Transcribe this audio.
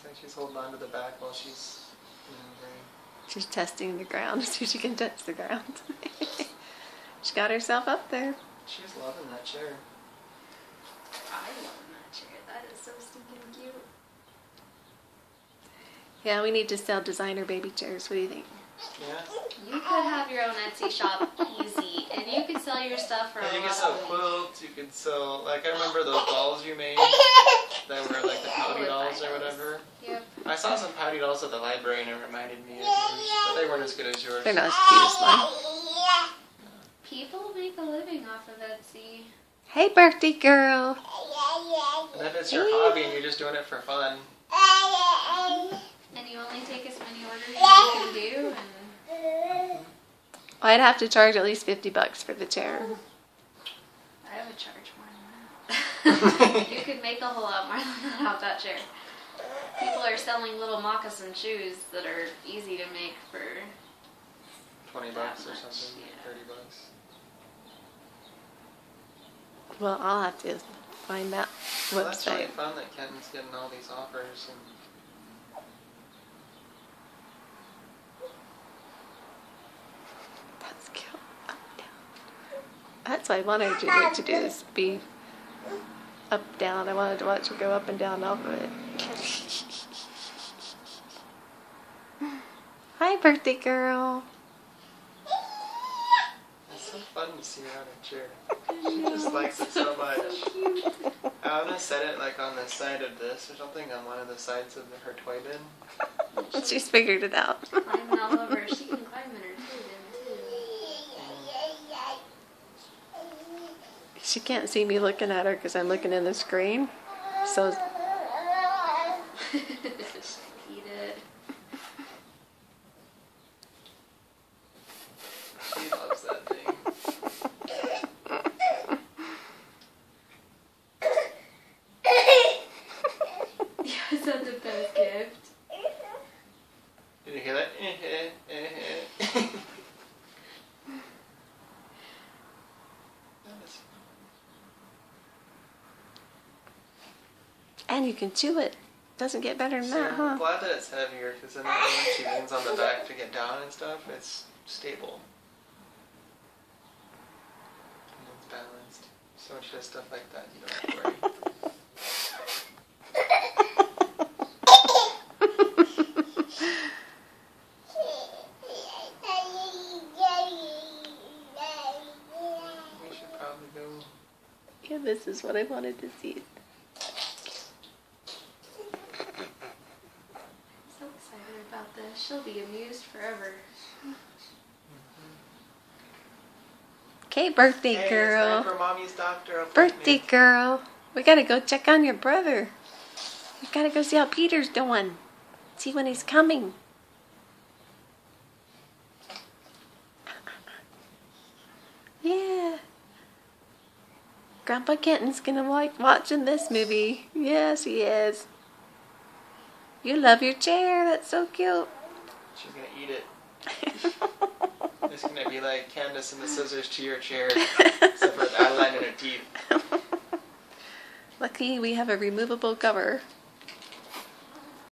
like she's holding on to the back while she's maneuvering. She's testing the ground to see if she can touch the ground. She got herself up there. She's loving that chair. I love that chair. That is so stinking cute. Yeah, we need to sell designer baby chairs. What do you think? Yeah. You could have your own Etsy shop easy, and you could sell your stuff for And a you lot could sell of money. quilts, you could sell, like I remember those dolls you made that were like the pouty dolls or whatever. Yep. I saw some pouty dolls at the library and it reminded me of yours, but they weren't as good as yours. They're not as cute as mine. People make a living off of Etsy. Hey, birthday girl. And if it's your hobby and you're just doing it for fun. And you only take as many orders as you can do, and I'd have to charge at least $50 for the chair. I would charge more than that. You could make a whole lot more than that out that chair. People are selling little moccasin shoes that are easy to make for $20 or That something, much, yeah. $30. Well, I'll have to find that Well, that's really website. fun that Kenton's getting all these offers. And That's cute. Up, down. That's what I wanted Juliet to do, is be up, down. I wanted to watch her go up and down off of it. Hi, birthday girl. it's so fun to see her on a chair. She just likes it so much. I want to set it like on the side of this or something, on one of the sides of her toy bin. She's figured it out. climbing all over. She can climb in her too, then She can't see me looking at her because I'm looking in the screen. So too. Eat it. She loves that thing. Yeah, is that the best gift? Did you hear that? That is fun. and you can chew it. Doesn't get better than See, that, I'm huh? glad that it's heavier because then that way when she leans on the back to get down and stuff, it's stable. And it's balanced. So when she does stuff like that, you don't have to worry. We should probably go. Yeah, this is what I wanted to see. So excited about this. She'll be amused forever. Okay, birthday Hey, girl. it's time for Mommy's doctor appointment. Birthday girl. We gotta go check on your brother. We gotta go see how Peter's doing. See when he's coming. Yeah. Grandpa Kenton's gonna like watching this movie. Yes, he is. You love your chair. That's so cute. She's gonna eat it. It's gonna be like Candace and the scissors to your chair, except for the outline in her teeth. Lucky we have a removable cover.